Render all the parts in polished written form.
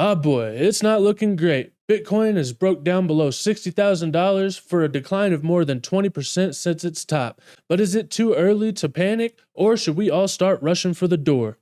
Ah boy, it's not looking great. Bitcoin has broke down below $60,000 for a decline of more than 20% since its top. But is it too early to panic, or should we all start rushing for the door?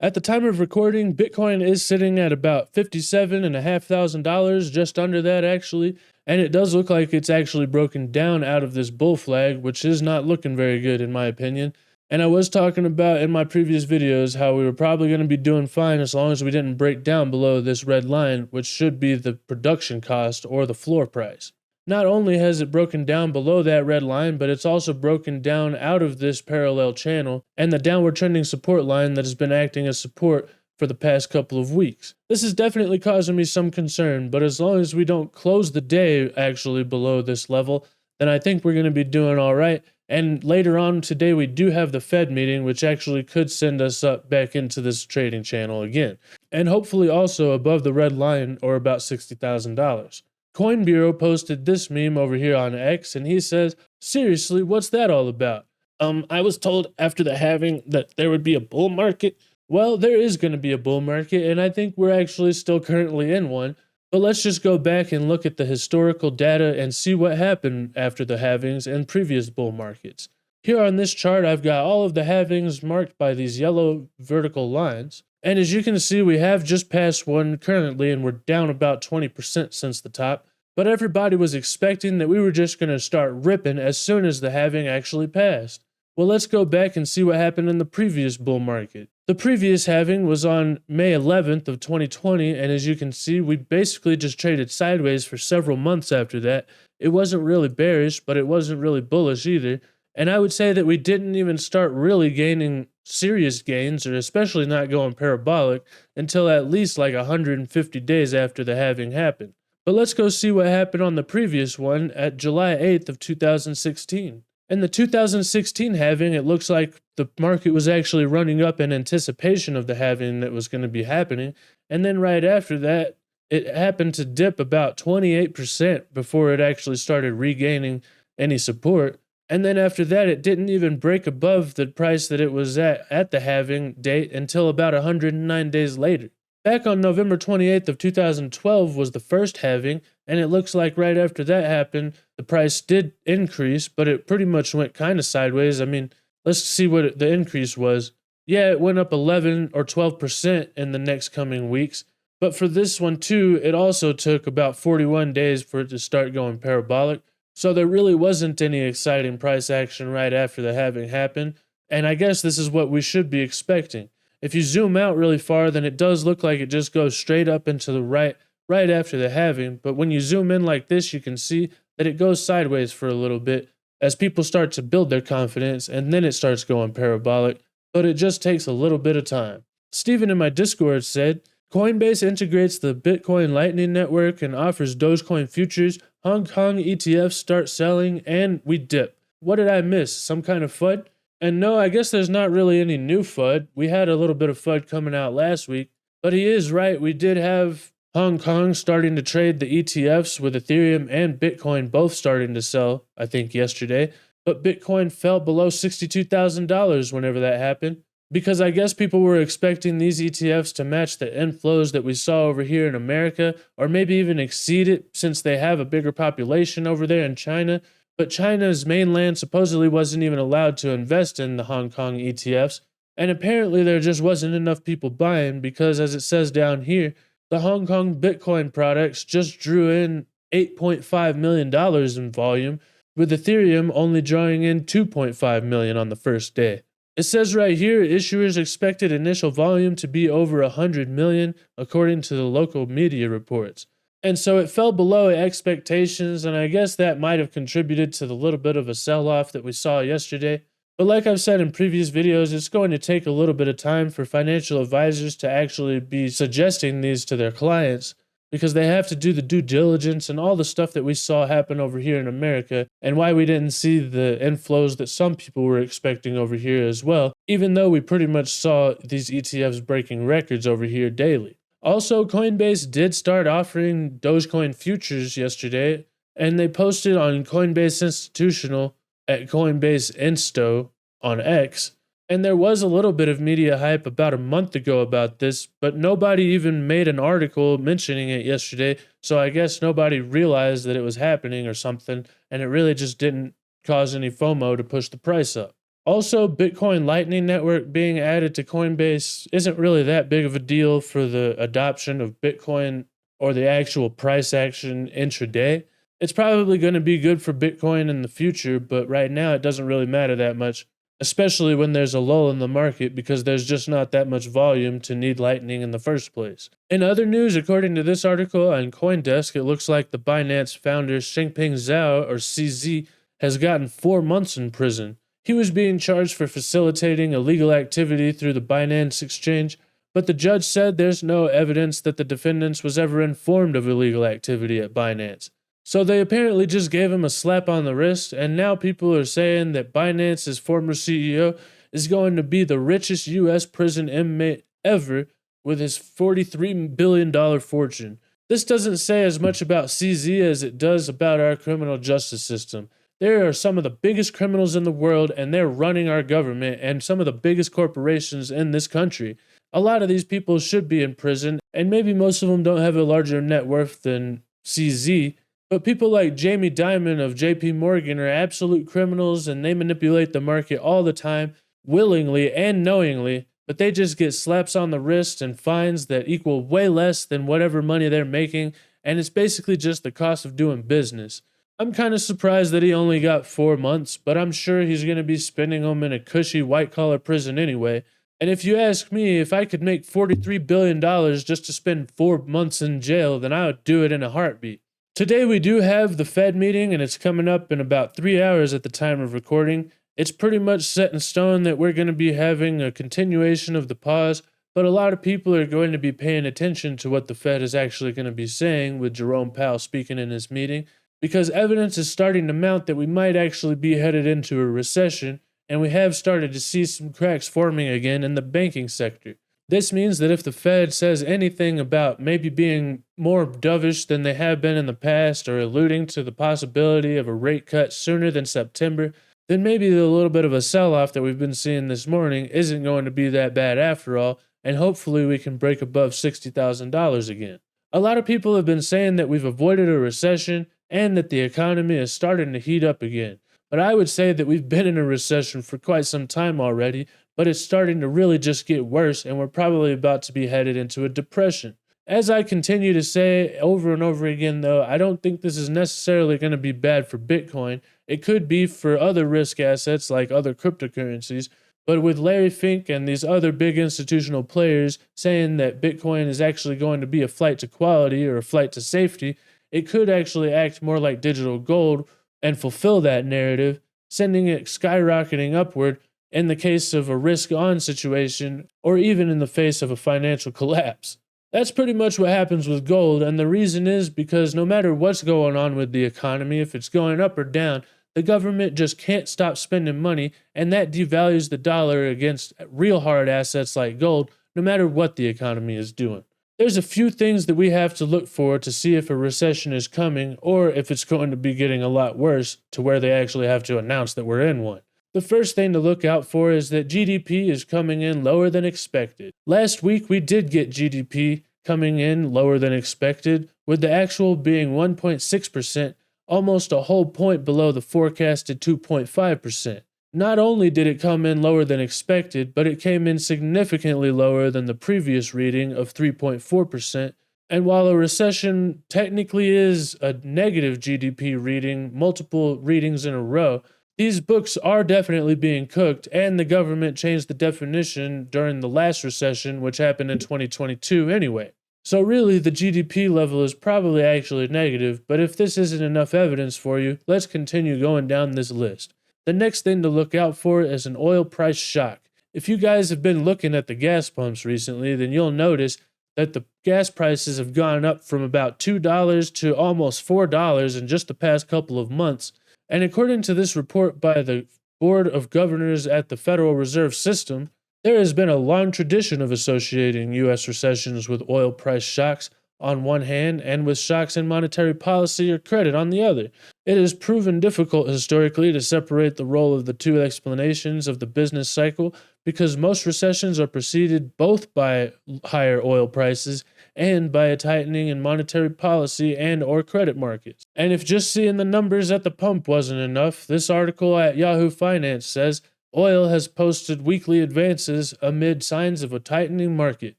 At the time of recording, Bitcoin is sitting at about $57,500, just under that actually, and it does look like it's actually broken down out of this bull flag, which is not looking very good in my opinion. And I was talking about in my previous videos how we were probably going to be doing fine as long as we didn't break down below this red line, which should be the production cost or the floor price. Not only has it broken down below that red line, but it's also broken down out of this parallel channel and the downward trending support line that has been acting as support for the past couple of weeks. This is definitely causing me some concern, but as long as we don't close the day actually below this level, then I think we're going to be doing all right. And later on today, we do have the Fed meeting, which actually could send us up back into this trading channel again. And hopefully also above the red line, or about $60,000. Coin Bureau posted this meme over here on X, and he says, "Seriously, what's that all about? I was told after the halving that there would be a bull market." Well, there is going to be a bull market, and I think we're actually still currently in one. But let's just go back and look at the historical data and see what happened after the halvings and previous bull markets. Here on this chart, I've got all of the halvings marked by these yellow vertical lines. And as you can see, we have just passed one currently, and we're down about 20% since the top. But everybody was expecting that we were just going to start ripping as soon as the halving actually passed. Well, let's go back and see what happened in the previous bull market. The previous halving was on May 11th of 2020, and as you can see, we basically just traded sideways for several months after that. It wasn't really bearish, but it wasn't really bullish either. And I would say that we didn't even start really gaining serious gains, or especially not going parabolic, until at least like 150 days after the halving happened. But let's go see what happened on the previous one at July 8th of 2016. In the 2016 halving, it looks like the market was actually running up in anticipation of the halving that was going to be happening. And then right after that, it happened to dip about 28% before it actually started regaining any support. And then after that, it didn't even break above the price that it was at the halving date until about 109 days later. Back on November 28th of 2012 was the first halving, and it looks like right after that happened, the price did increase, but it pretty much went kind of sideways. I mean, let's see what the increase was. Yeah, it went up 11 or 12% in the next coming weeks, but for this one too, it also took about 41 days for it to start going parabolic, so there really wasn't any exciting price action right after the halving happened, and I guess this is what we should be expecting. If you zoom out really far, then it does look like it just goes straight up into the right after the halving, but when you zoom in like this, you can see that it goes sideways for a little bit as people start to build their confidence, and then it starts going parabolic, but it just takes a little bit of time. Steven in my Discord said, "Coinbase integrates the Bitcoin Lightning Network and offers Dogecoin futures. Hong Kong ETFs start selling, and we dip. What did I miss? Some kind of FUD?" And no, I guess there's not really any new FUD. We had a little bit of FUD coming out last week, but he is right. We did have Hong Kong starting to trade the ETFs with Ethereum and Bitcoin both starting to sell, I think yesterday. But Bitcoin fell below $62,000 whenever that happened, because I guess people were expecting these ETFs to match the inflows that we saw over here in America, or maybe even exceed it since they have a bigger population over there in China. But China's mainland supposedly wasn't even allowed to invest in the Hong Kong ETFs, and apparently there just wasn't enough people buying because, as it says down here, the Hong Kong Bitcoin products just drew in $8.5 million in volume, with Ethereum only drawing in $2.5 million on the first day. It says right here, issuers expected initial volume to be over 100 million, according to the local media reports. And so it fell below expectations, and I guess that might have contributed to the little bit of a sell-off that we saw yesterday. But like I've said in previous videos, it's going to take a little bit of time for financial advisors to actually be suggesting these to their clients, because they have to do the due diligence and all the stuff that we saw happen over here in America, and why we didn't see the inflows that some people were expecting over here as well, even though we pretty much saw these ETFs breaking records over here daily. Also, Coinbase did start offering Dogecoin futures yesterday, and they posted on Coinbase Institutional at Coinbase Insto on X, And there was a little bit of media hype about a month ago about this, but nobody even made an article mentioning it yesterday. So I guess nobody realized that it was happening or something, and it really just didn't cause any FOMO to push the price up. Also, Bitcoin Lightning Network being added to Coinbase isn't really that big of a deal for the adoption of Bitcoin or the actual price action intraday. It's probably going to be good for Bitcoin in the future, but right now it doesn't really matter that much, especially when there's a lull in the market because there's just not that much volume to need Lightning in the first place. In other news, according to this article on CoinDesk, it looks like the Binance founder Changpeng Zhao, or CZ, has gotten 4 months in prison. He was being charged for facilitating illegal activity through the Binance exchange, but the judge said there's no evidence that the defendants was ever informed of illegal activity at Binance. So they apparently just gave him a slap on the wrist, and now people are saying that Binance's former CEO is going to be the richest US prison inmate ever with his $43 billion fortune. This doesn't say as much about CZ as it does about our criminal justice system. There are some of the biggest criminals in the world, and they're running our government and some of the biggest corporations in this country. A lot of these people should be in prison, and maybe most of them don't have a larger net worth than CZ, but people like Jamie Dimon of JP Morgan are absolute criminals, and they manipulate the market all the time, willingly and knowingly, but they just get slaps on the wrist and fines that equal way less than whatever money they're making, and it's basically just the cost of doing business. I'm kind of surprised that he only got 4 months, but I'm sure he's going to be spending them in a cushy white-collar prison anyway. And if you ask me, if I could make $43 billion just to spend 4 months in jail, then I would do it in a heartbeat. Today we do have the Fed meeting, and it's coming up in about 3 hours at the time of recording. It's pretty much set in stone that we're going to be having a continuation of the pause, but a lot of people are going to be paying attention to what the Fed is actually going to be saying with Jerome Powell speaking in his meeting, because evidence is starting to mount that we might actually be headed into a recession, and we have started to see some cracks forming again in the banking sector. This means that if the Fed says anything about maybe being more dovish than they have been in the past, or alluding to the possibility of a rate cut sooner than September, then maybe the little bit of a sell-off that we've been seeing this morning isn't going to be that bad after all, and hopefully we can break above $60,000 again. A lot of people have been saying that we've avoided a recession and that the economy is starting to heat up again. But I would say that we've been in a recession for quite some time already, but it's starting to really just get worse, and we're probably about to be headed into a depression. As I continue to say over and over again, though, I don't think this is necessarily going to be bad for Bitcoin. It could be for other risk assets like other cryptocurrencies, but with Larry Fink and these other big institutional players saying that Bitcoin is actually going to be a flight to quality or a flight to safety, it could actually act more like digital gold and fulfill that narrative, sending it skyrocketing upward in the case of a risk-on situation, or even in the face of a financial collapse. That's pretty much what happens with gold, and the reason is because no matter what's going on with the economy, if it's going up or down, the government just can't stop spending money, and that devalues the dollar against real hard assets like gold, no matter what the economy is doing. There's a few things that we have to look for to see if a recession is coming, or if it's going to be getting a lot worse to where they actually have to announce that we're in one. The first thing to look out for is that GDP is coming in lower than expected. Last week we did get GDP coming in lower than expected, with the actual being 1.6%, almost a whole point below the forecasted 2.5%. Not only did it come in lower than expected, but it came in significantly lower than the previous reading of 3.4%. And while a recession technically is a negative GDP reading, multiple readings in a row, these books are definitely being cooked, and the government changed the definition during the last recession, which happened in 2022 anyway. So really, the GDP level is probably actually negative, but if this isn't enough evidence for you, let's continue going down this list. The next thing to look out for is an oil price shock. If you guys have been looking at the gas pumps recently, then you'll notice that the gas prices have gone up from about $2 to almost $4 in just the past couple of months. And according to this report by the Board of Governors at the Federal Reserve System, there has been a long tradition of associating U.S. recessions with oil price shocks on one hand and with shocks in monetary policy or credit on the other. It has proven difficult historically to separate the role of the two explanations of the business cycle because most recessions are preceded both by higher oil prices and by a tightening in monetary policy and or credit markets. And if just seeing the numbers at the pump wasn't enough, this article at Yahoo Finance says oil has posted weekly advances amid signs of a tightening market.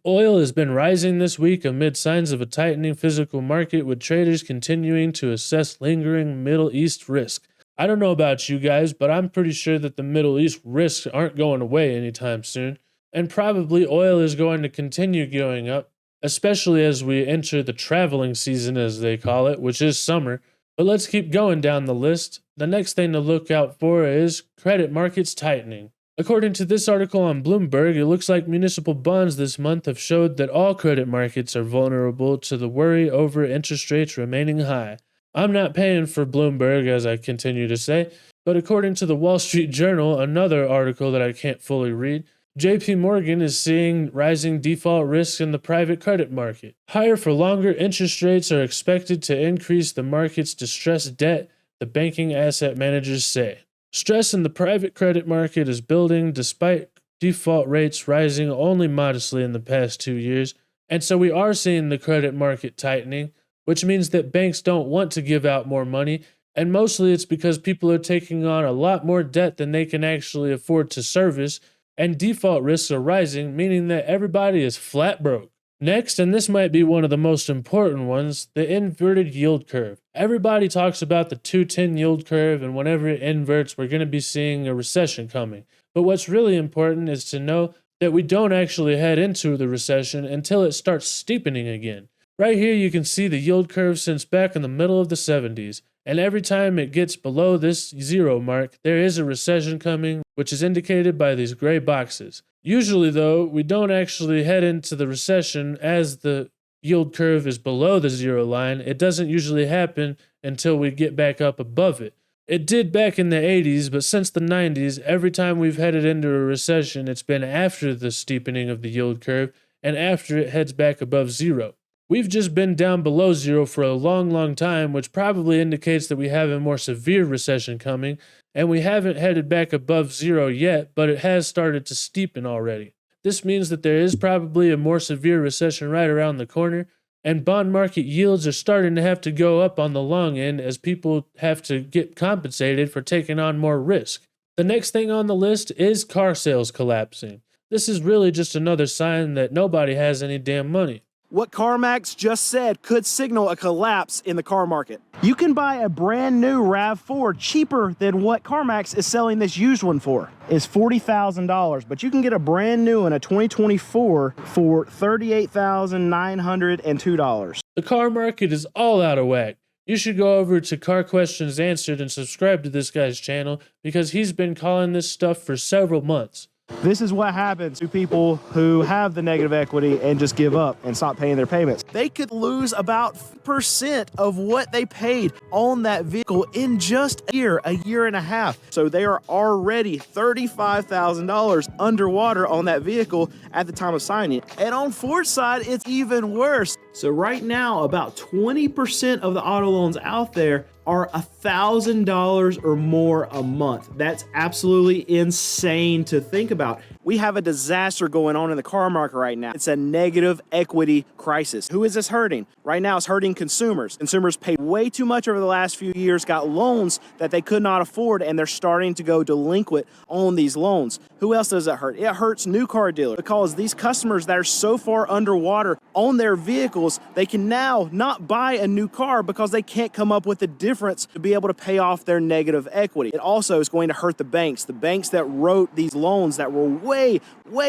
Oil has been rising this week amid signs of a tightening physical market, with traders continuing to assess lingering Middle East risk. I don't know about you guys, but I'm pretty sure that the Middle East risks aren't going away anytime soon, and probably oil is going to continue going up, especially as we enter the traveling season, as they call it, which is summer. But let's keep going down the list. The next thing to look out for is credit markets tightening. According to this article on Bloomberg, it looks like municipal bonds this month have showed that all credit markets are vulnerable to the worry over interest rates remaining high. I'm not paying for Bloomberg, as I continue to say, but according to the Wall Street Journal, another article that I can't fully read, JP Morgan is seeing rising default risks in the private credit market. Higher for longer interest rates are expected to increase the market's distressed debt, the banking asset managers say. Stress in the private credit market is building despite default rates rising only modestly in the past 2 years, and so we are seeing the credit market tightening, which means that banks don't want to give out more money, and mostly it's because people are taking on a lot more debt than they can actually afford to service, and default risks are rising, meaning that everybody is flat broke. Next, and this might be one of the most important ones, the inverted yield curve. Everybody talks about the 210 yield curve, and whenever it inverts, we're going to be seeing a recession coming. But what's really important is to know that we don't actually head into the recession until it starts steepening again. Right here you can see the yield curve since back in the middle of the 70s, and every time it gets below this zero mark, there is a recession coming, which is indicated by these gray boxes. Usually, though, we don't actually head into the recession as the yield curve is below the zero line. It doesn't usually happen until we get back up above it. It did back in the 80s, but since the 90s, every time we've headed into a recession, it's been after the steepening of the yield curve and after it heads back above zero. We've just been down below zero for a long time, which probably indicates that we have a more severe recession coming, and we haven't headed back above zero yet, but it has started to steepen already. This means that there is probably a more severe recession right around the corner, and bond market yields are starting to have to go up on the long end as people have to get compensated for taking on more risk. The next thing on the list is car sales collapsing. This is really just another sign that nobody has any damn money. What CarMax just said could signal a collapse in the car market. You can buy a brand new RAV4 cheaper than what CarMax is selling this used one for. It's $40,000, but you can get a brand new one, a 2024, for $38,902. The car market is all out of whack. You should go over to Car Questions Answered and subscribe to this guy's channel because he's been calling this stuff for several months. This is what happens to people who have the negative equity and just give up and stop paying their payments. They could lose about 5% of what they paid on that vehicle in just a year and a half. So they are already $35,000 underwater on that vehicle at the time of signing. And on Ford's side, it's even worse. So right now, about 20% of the auto loans out there are $1,000 or more a month. That's absolutely insane to think about. We have a disaster going on in the car market right now. It's a negative equity crisis. Who is this hurting? Right now, it's hurting consumers. Consumers paid way too much over the last few years, got loans that they could not afford, and they're starting to go delinquent on these loans. Who else does it hurt? It hurts new car dealers because these customers that are so far underwater on their vehicles, they can now not buy a new car because they can't come up with the difference to be able to pay off their negative equity. It also is going to hurt the banks that wrote these loans that were way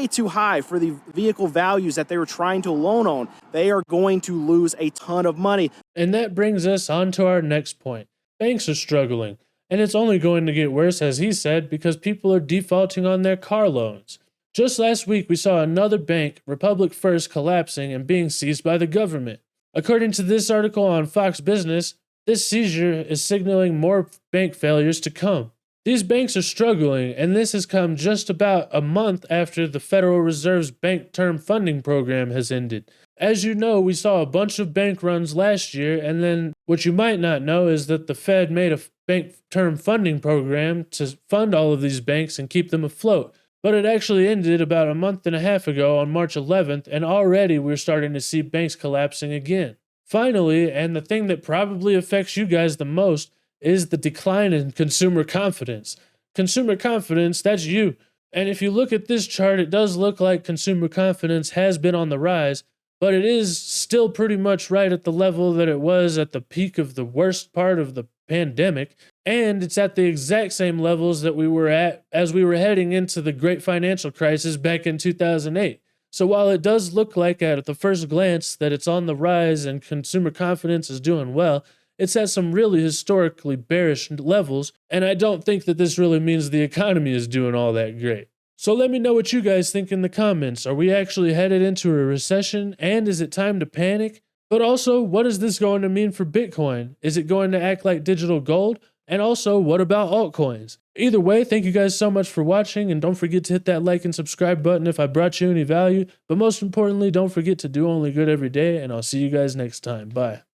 too high for the vehicle values that they were trying to loan on. They are going to lose a ton of money. And that brings us on to our next point. Banks are struggling, and it's only going to get worse, as he said, because people are defaulting on their car loans. Just last week, we saw another bank, Republic First, collapsing and being seized by the government. According to this article on Fox Business, this seizure is signaling more bank failures to come. These banks are struggling, and this has come just about a month after the Federal Reserve's Bank Term Funding Program has ended. As you know, we saw a bunch of bank runs last year, and then what you might not know is that the Fed made a bank term funding program to fund all of these banks and keep them afloat. But it actually ended about a month and a half ago on March 11th, and already we're starting to see banks collapsing again. Finally, and the thing that probably affects you guys the most, is the decline in consumer confidence. Consumer confidence, that's you. And if you look at this chart, it does look like consumer confidence has been on the rise, but it is still pretty much right at the level that it was at the peak of the worst part of the pandemic, and it's at the exact same levels that we were at as we were heading into the great financial crisis back in 2008. So while it does look like at the first glance that it's on the rise and consumer confidence is doing well, it's at some really historically bearish levels, and I don't think that this really means the economy is doing all that great. So let me know what you guys think in the comments. Are we actually headed into a recession, and is it time to panic? But also, what is this going to mean for Bitcoin? Is it going to act like digital gold? And also, what about altcoins? Either way, thank you guys so much for watching, and don't forget to hit that like and subscribe button if I brought you any value. But most importantly, don't forget to do only good every day, and I'll see you guys next time. Bye.